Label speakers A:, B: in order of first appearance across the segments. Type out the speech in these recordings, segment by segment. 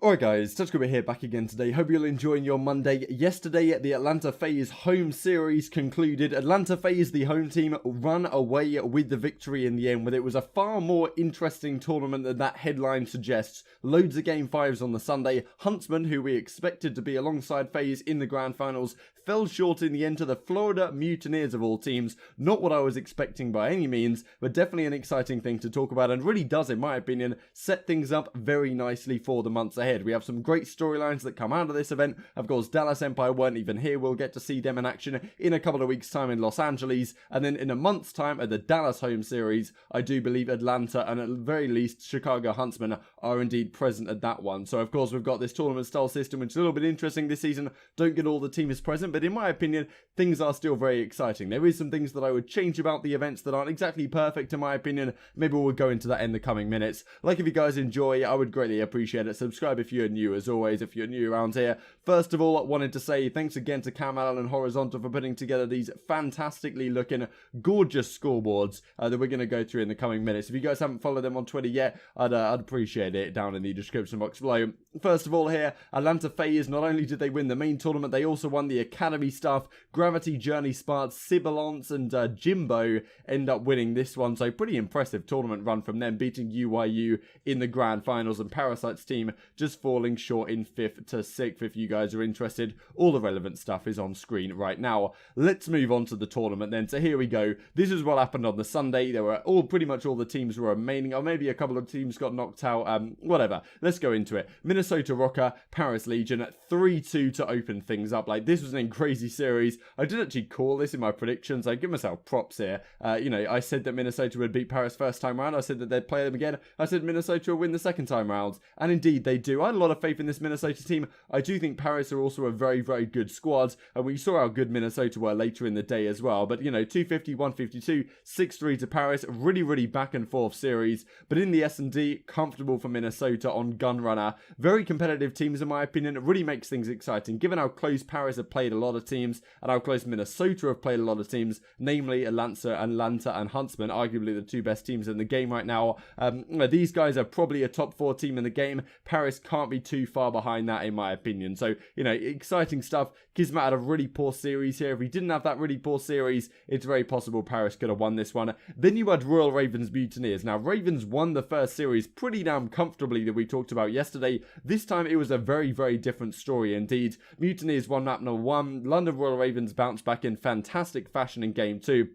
A: Alright guys, TouchGuy here back again today. Hope you're enjoying your Monday. Yesterday, the Atlanta FaZe home series concluded. Atlanta FaZe, the home team, run away with the victory in the end, but it was a far more interesting tournament than that headline suggests. Loads of Game 5s on the Sunday. Huntsman, who we expected to be alongside FaZe in the grand finals, fell short in the end to the Florida Mutineers of all teams. Not what I was expecting by any means, but definitely an exciting thing to talk about, and really does, in my opinion, set things up very nicely for the months ahead. We have some great storylines that come out of this event. Of course, Dallas Empire weren't even here. We'll get to see them in action in a couple of weeks' time in Los Angeles. And then in a month's time at the Dallas home series, I do believe Atlanta and at the very least Chicago Huntsmen are indeed present at that one. So of course, we've got this tournament style system, which is a little bit interesting this season. Don't get all the teams present, but in my opinion, things are still very exciting. There is some things that I would change about the events that aren't exactly perfect in my opinion. Maybe we'll go into that in the coming minutes. Like, if you guys enjoy, I would greatly appreciate it. Subscribe if you're new, as always, if you're new around here. First of all, I wanted to say thanks again to Cam Allen and Horizontal for putting together these fantastically looking, gorgeous scoreboards that we're going to go through in the coming minutes. If you guys haven't followed them on Twitter yet, I'd appreciate it down in the description box below. First of all here, Atlanta FaZe, not only did they win the main tournament, they also won the Academy stuff. Gravity, Journey, Sparks, Sibilance, and Jimbo end up winning this one. So pretty impressive tournament run from them, beating UYU in the grand finals, and Parasite's team just falling short in 5th to 6th. If you guys are interested, all the relevant stuff is on screen right now. Let's move on to the tournament then. So here we go. This is what happened on the Sunday. There were pretty much all the teams were remaining, or maybe a couple of teams got knocked out. Whatever. Let's go into it. Minnesota Rocker, Paris Legion, 3-2 to open things up. Like, this was an crazy series. I did actually call this in my predictions. I give myself props here. You know, I said that Minnesota would beat Paris first time round. I said that they'd play them again. I said Minnesota would win the second time round, and indeed they do. I had a lot of faith in this Minnesota team. I do think Paris are also a very, very good squad, and we saw how good Minnesota were later in the day as well. But, you know, 250, 152, 6-3 to Paris. Really, really back and forth series. But in the S&D, comfortable for Minnesota on Gunrunner. Very competitive teams in my opinion. It really makes things exciting, given how close Paris have played a lot of teams, and how close Minnesota have played a lot of teams, namely Atlanta and Huntsman, arguably the two best teams in the game right now. These guys are probably a top 4 team in the game. Paris can't be too far behind that in my opinion. So, you know, exciting stuff. Kismet had a really poor series here. If he didn't have that really poor series, it's very possible Paris could have won this one. Then you had Royal Ravens Mutineers. Now, Ravens won the first series pretty damn comfortably that we talked about yesterday. This time it was a very, very different story indeed. Mutineers won map number 1. London Royal Ravens bounced back in fantastic fashion in game 2.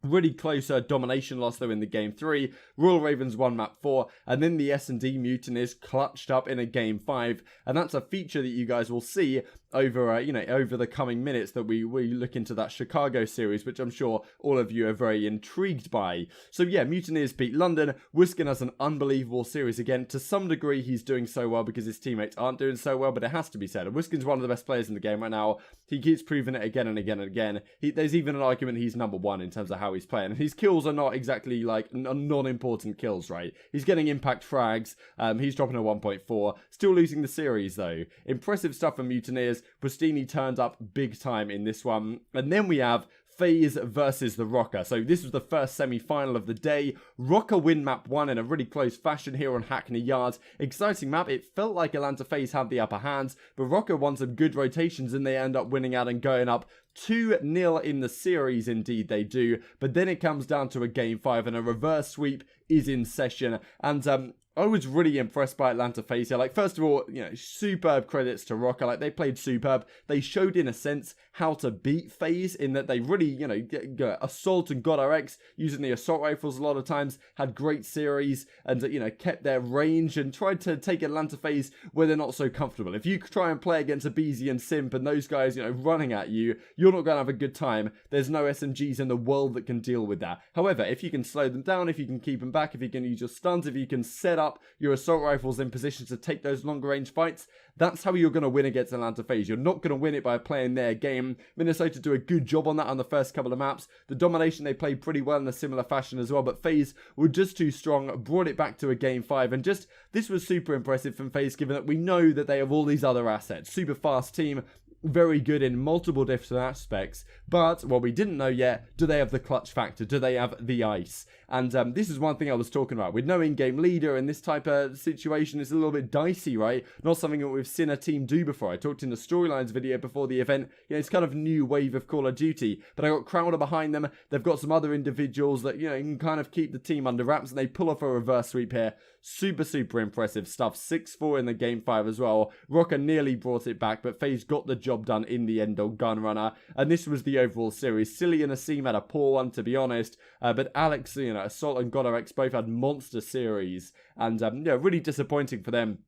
A: Really close domination loss though in the game 3. Royal Ravens won map 4, and then the S&D Mutineers clutched up in a game 5, and that's a feature that you guys will see over you know, over the coming minutes that we look into that Chicago series, which I'm sure all of you are very intrigued by. So yeah, Mutineers beat London. Wiskin has an unbelievable series again. To some degree, he's doing so well because his teammates aren't doing so well, but it has to be said. Wiskin's one of the best players in the game right now. He keeps proving it again and again and again. There's even an argument he's number 1 in terms of how he's playing. And his kills are not exactly like non-important kills, right? He's getting impact frags. He's dropping a 1.4. Still losing the series though. Impressive stuff from Mutineers. Pristini turned up big time in this one. And then we have FaZe versus the Rocker. So this was the first semi-final of the day. Rocker win map 1 in a really close fashion here on Hackney Yards. Exciting map. It felt like Atlanta FaZe had the upper hands, but Rocker won some good rotations and they end up winning out and going up 2-0 in the series. Indeed they do. But then it comes down to a game 5 and a reverse sweep is in session. And I was really impressed by Atlanta FaZe here. Like, first of all, you know, superb credits to Rocker. Like, they played superb. They showed, in a sense, how to beat FaZe in that they really, you know, assault and got RX using the assault rifles a lot of times, had great series, and, you know, kept their range and tried to take Atlanta FaZe where they're not so comfortable. If you try and play against a BZ and Simp and those guys, you know, running at you, you're not going to have a good time. There's no SMGs in the world that can deal with that. However, if you can slow them down, if you can keep them back, if you can use your stuns, if you can set up your assault rifles in position to take those longer range fights, that's how you're going to win against Atlanta FaZe. You're not going to win it by playing their game. Minnesota do a good job on that on the first couple of maps. The domination, they played pretty well in a similar fashion as well, but FaZe were just too strong, brought it back to a game 5, and just, this was super impressive from FaZe, given that we know that they have all these other assets. Super fast team, very good in multiple different aspects, but what we didn't know yet, do they have the clutch factor? Do they have the ice? And this is one thing I was talking about. With no in-game leader in this type of situation, it's a little bit dicey, right? Not something that we've seen a team do before. I talked in the storylines video before the event. You know, it's kind of new wave of Call of Duty, but I got Crowder behind them. They've got some other individuals that, you know, can kind of keep the team under wraps, and they pull off a reverse sweep here. Super, super impressive stuff. 6-4 in the game 5 as well. Rocker nearly brought it back, but FaZe got the job done in the end on Gunrunner. And this was the overall series. Silly and Asim had a poor one, to be honest. But Alex, you know, Assault and GodRx both had monster series. And, yeah, really disappointing for them,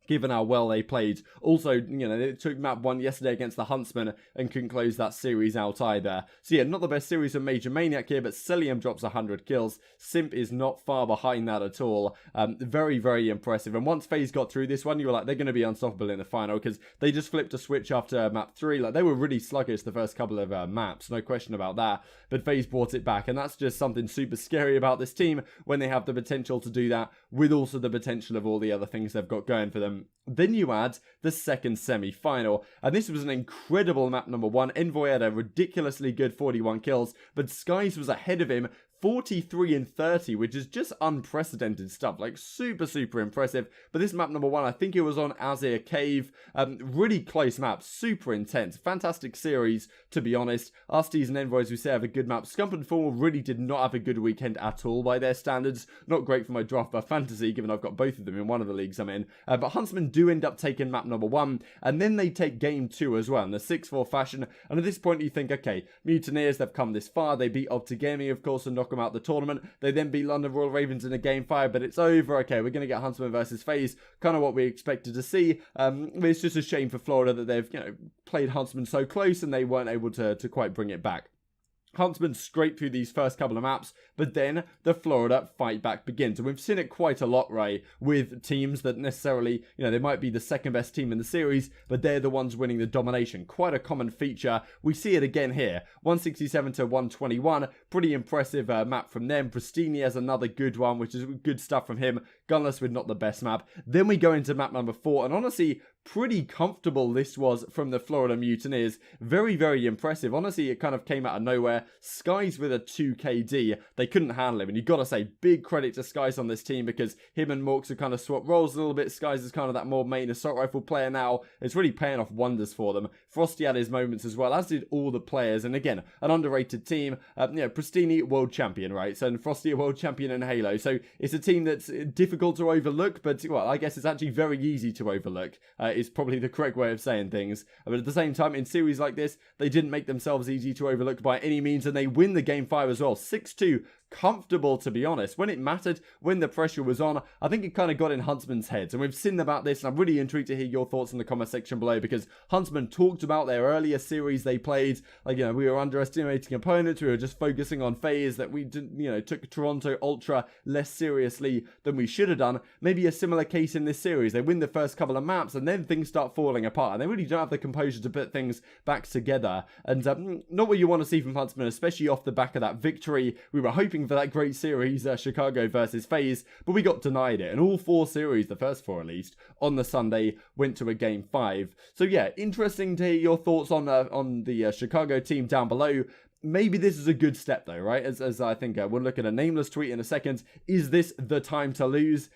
A: given how well they played. Also, you know, they took map 1 yesterday against the Huntsman and couldn't close that series out either. So yeah, not the best series of Major Maniac here, but Cilium drops 100 kills. Simp is not far behind that at all. Very, very impressive. And once FaZe got through this one, you were like, they're going to be unstoppable in the final, because they just flipped a switch after map 3. Like, they were really sluggish the first couple of maps, no question about that. But FaZe brought it back, and that's just something super scary about this team when they have the potential to do that, with also the potential of all the other things they've got going for them. Then you add the second semi-final, and this was an incredible map number 1. Envoy had a ridiculously good 41 kills, but Skies was ahead of him, 43 and 30, which is just unprecedented stuff. Like, super, super impressive. But this map number 1, I think it was on Azir Cave. Really close map, super intense. Fantastic series, to be honest. Arsties and Envoys, we say, have a good map. Scump and Formal really did not have a good weekend at all by their standards. Not great for my draft buff fantasy, given I've got both of them in one of the leagues I'm in. But Huntsmen do end up taking map number 1, and then they take game 2 as well in the 6-4 fashion. And at this point, you think, okay, Mutineers, they've come this far. They beat OpTic Gaming, of course, and knock them out the tournament. They then beat London Royal Ravens in a game 5, but it's over. Okay, we're going to get Huntsman versus FaZe, kind of what we expected to see. It's just a shame for Florida that they've, you know, played Huntsman so close and they weren't able to quite bring it back. Huntsman scraped through these first couple of maps, but then the Florida fight back begins. And we've seen it quite a lot, right, with teams that necessarily, you know, they might be the second best team in the series, but they're the ones winning the domination. Quite a common feature. We see it again here. 167 to 121. Pretty impressive map from them. Pristini has another good one, which is good stuff from him. Gunless with not the best map. Then we go into map number 4, and honestly, pretty comfortable this was from the Florida Mutineers. Very, very impressive. Honestly, it kind of came out of nowhere. Skies with a 2 KD. They couldn't handle him. And you've got to say, big credit to Skies on this team, because him and Morks have kind of swapped roles a little bit. Skies is kind of that more main assault rifle player now. It's really paying off wonders for them. Frosty had his moments as well, as did all the players. And again, an underrated team. You know, Pristini, world champion, right? So, and Frosty, a world champion in Halo. So it's a team that's difficult to overlook, but, well, I guess it's actually very easy to overlook. Is probably the correct way of saying things. But at the same time, in series like this, they didn't make themselves easy to overlook by any means, and they win the game 5 as well. 6-2. Comfortable, to be honest. When it mattered, when the pressure was on, I think it kind of got in Huntsman's heads. And we've seen about this, and I'm really intrigued to hear your thoughts in the comment section below, because Huntsman talked about their earlier series they played. Like, you know, we were underestimating opponents, we were just focusing on FaZe, that we didn't, you know, took Toronto Ultra less seriously than we should have done. Maybe a similar case in this series. They win the first couple of maps, and then things start falling apart, and they really don't have the composure to put things back together. And not what you want to see from Huntsman, especially off the back of that victory. We were hoping for that great series, Chicago versus FaZe, but we got denied it. And all 4 series, the first 4 at least, on the Sunday went to a game 5. So yeah, interesting to hear your thoughts on the Chicago team down below. Maybe this is a good step though, right? As I think we'll look at a nameless tweet in a second. Is this the time to lose?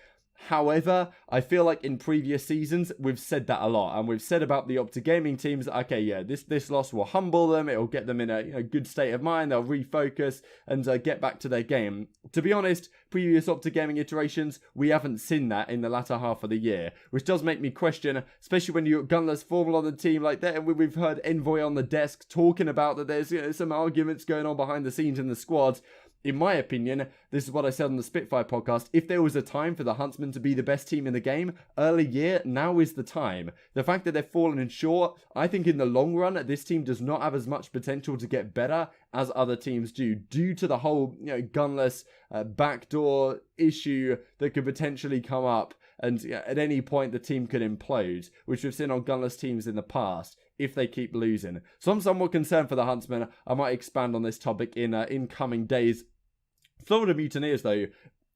A: However, I feel like in previous seasons, we've said that a lot. And we've said about the OpTic Gaming teams, okay, yeah, this loss will humble them. It'll get them in a good state of mind. They'll refocus and get back to their game. To be honest, previous OpTic Gaming iterations, we haven't seen that in the latter half of the year. Which does make me question, especially when you've got Gunless Formal on the team like that. And we've heard Envoy on the desk talking about that there's, you know, some arguments going on behind the scenes in the squad. In my opinion, this is what I said on the Spitfire podcast, if there was a time for the Huntsmen to be the best team in the game, early year, now is the time. The fact that they've fallen in short, I think in the long run, this team does not have as much potential to get better as other teams do, due to the whole, you know, Gunless backdoor issue that could potentially come up, and at any point the team could implode, which we've seen on Gunless teams in the past, if they keep losing. So I'm somewhat concerned for the Huntsmen. I might expand on this topic in coming days. Florida Mutineers, though,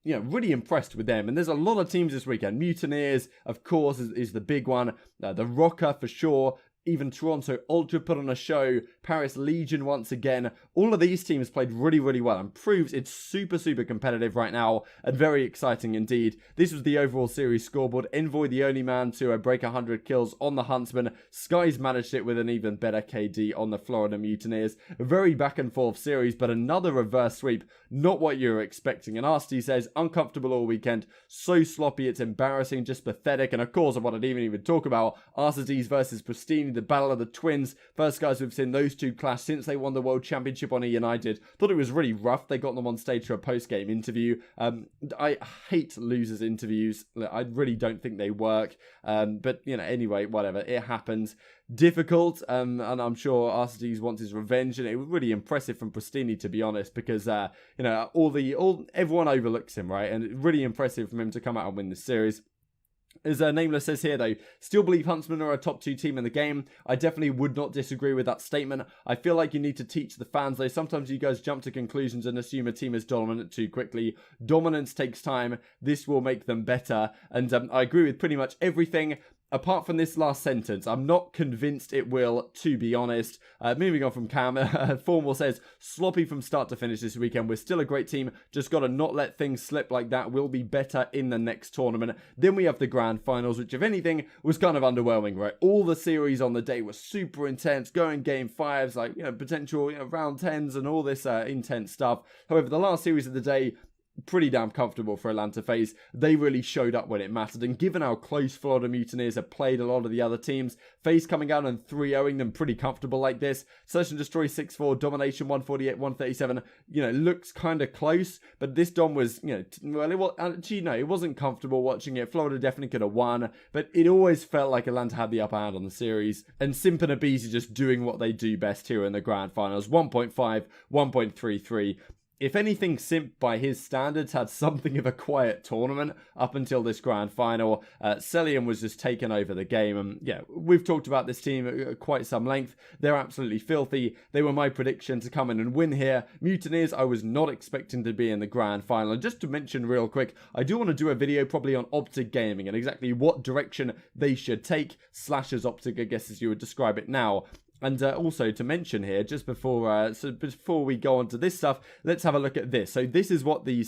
A: you know, really impressed with them. And there's a lot of teams this weekend. Mutineers, of course, is the big one. The Rocker, for sure. even Toronto Ultra put on a show, Paris Legion once again. All of these teams played really, really well and proves it's super, super competitive right now and very exciting indeed. This was the overall series scoreboard. Envoy the only man to break 100 kills on the Huntsman. Skies managed it with an even better KD on the Florida Mutineers. A very back and forth series, but another reverse sweep. Not what you were expecting. And RST says, uncomfortable all weekend. So sloppy, it's embarrassing, just pathetic. And of course, what I didn't even talk about, RSTs versus Pristini, the battle of the twins. First guys we've seen those two clash since they won the World Championship on United. Thought it was really rough. They got them on stage for a post-game interview. I hate losers' interviews. I really don't think they work. But, you know, anyway, whatever. It happens. Difficult, and I'm sure RSTs wants his revenge, and it was really impressive from Pristini, to be honest, because you know, everyone overlooks him, right? And really impressive from him to come out and win this series. As Nameless says here, though, still believe Huntsmen are a top 2 team in the game. I definitely would not disagree with that statement. I feel like you need to teach the fans, though. Sometimes you guys jump to conclusions and assume a team is dominant too quickly. Dominance takes time. This will make them better. And I agree with pretty much everything. Apart from this last sentence, I'm not convinced it will, to be honest. Moving on from Cam, Formal says, sloppy from start to finish this weekend. We're still a great team. Just got to not let things slip like that. We'll be better in the next tournament. Then we have the grand finals, which, if anything, was kind of underwhelming, right? All the series on the day were super intense, going game 5s, like, you know, potential, you know, round 10s and all this intense stuff. However, the last series of the day, pretty damn comfortable for Atlanta FaZe. They really showed up when it mattered, and given how close Florida Mutineers have played a lot of the other teams, FaZe coming out and 3-0ing them pretty comfortable like this. Search and Destroy 6-4, Domination 148, 137, you know, looks kind of close, but this Dom was, you know, well, it was, actually, no, it wasn't comfortable watching it. Florida definitely could have won, but it always felt like Atlanta had the upper hand on the series, and Simp and Abizi just doing what they do best here in the grand finals. 1.5, 1.33. If anything, Simp, by his standards, had something of a quiet tournament up until this grand final. Celium was just taking over the game. And yeah, we've talked about this team at quite some length. They're absolutely filthy. They were my prediction to come in and win here. Mutineers, I was not expecting to be in the grand final. And just to mention real quick, I do want to do a video probably on OpTic Gaming and exactly what direction they should take. Slashers OpTic, I guess, as you would describe it now. And also to mention here, just before we go on to this stuff, let's have a look at this. So this is what the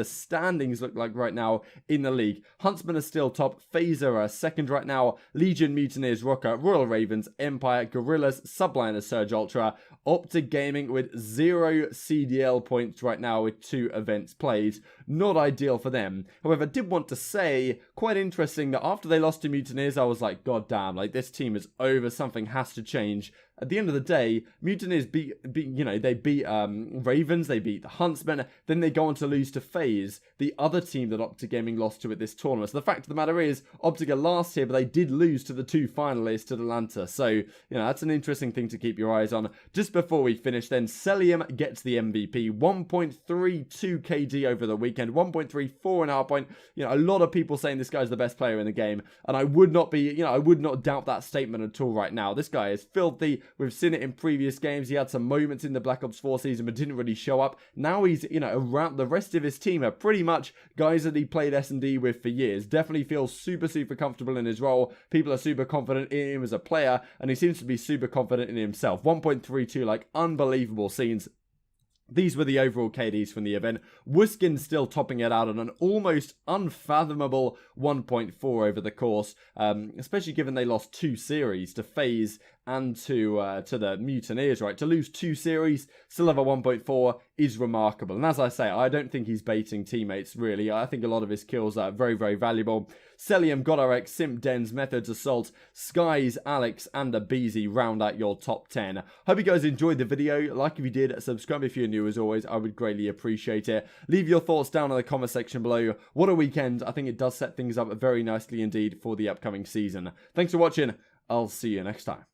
A: standings look like right now in the league. Huntsmen are still top. FaZe are second right now. Legion, Mutineers, Rocker, Royal Ravens, Empire, Gorillas, Subliners, Surge Ultra. OpTic Gaming with 0 CDL points right now with 2 events played. Not ideal for them. However, I did want to say, quite interesting that after they lost to Mutineers, I was like, God damn, like this team is over. Something has to change. At the end of the day, Mutineers beat Ravens, they beat the Huntsmen, then they go on to lose to FaZe, the other team that OpTic Gaming lost to at this tournament. So the fact of the matter is, OpTic are last here, but they did lose to the 2 finalists at Atlanta. So, you know, that's an interesting thing to keep your eyes on. Just before we finish then, Celium gets the MVP. 1.32 KD over the weekend, 1.34 in our point. You know, a lot of people saying this guy's the best player in the game, and I would not doubt that statement at all right now. This guy is filthy. We've seen it in previous games. He had some moments in the Black Ops 4 season, but didn't really show up. Now he's, you know, around the rest of his team are pretty much guys that he played S&D with for years. Definitely feels super, super comfortable in his role. People are super confident in him as a player, and he seems to be super confident in himself. 1.32, like, unbelievable scenes. These were the overall KDs from the event. Wuskin still topping it out on an almost unfathomable 1.4 over the course, especially given they lost 2 series to FaZe and to the Mutineers, right? To lose 2 series, still have a 1.4 is remarkable. And as I say, I don't think he's baiting teammates, really. I think a lot of his kills are very, very valuable. Celium, GodRx, Simp, Dens, Methods, Assault, Skies, Alex, and Abizi round out your top 10. Hope you guys enjoyed the video. Like if you did, subscribe if you're new as always. I would greatly appreciate it. Leave your thoughts down in the comment section below. What a weekend. I think it does set things up very nicely indeed for the upcoming season. Thanks for watching. I'll see you next time.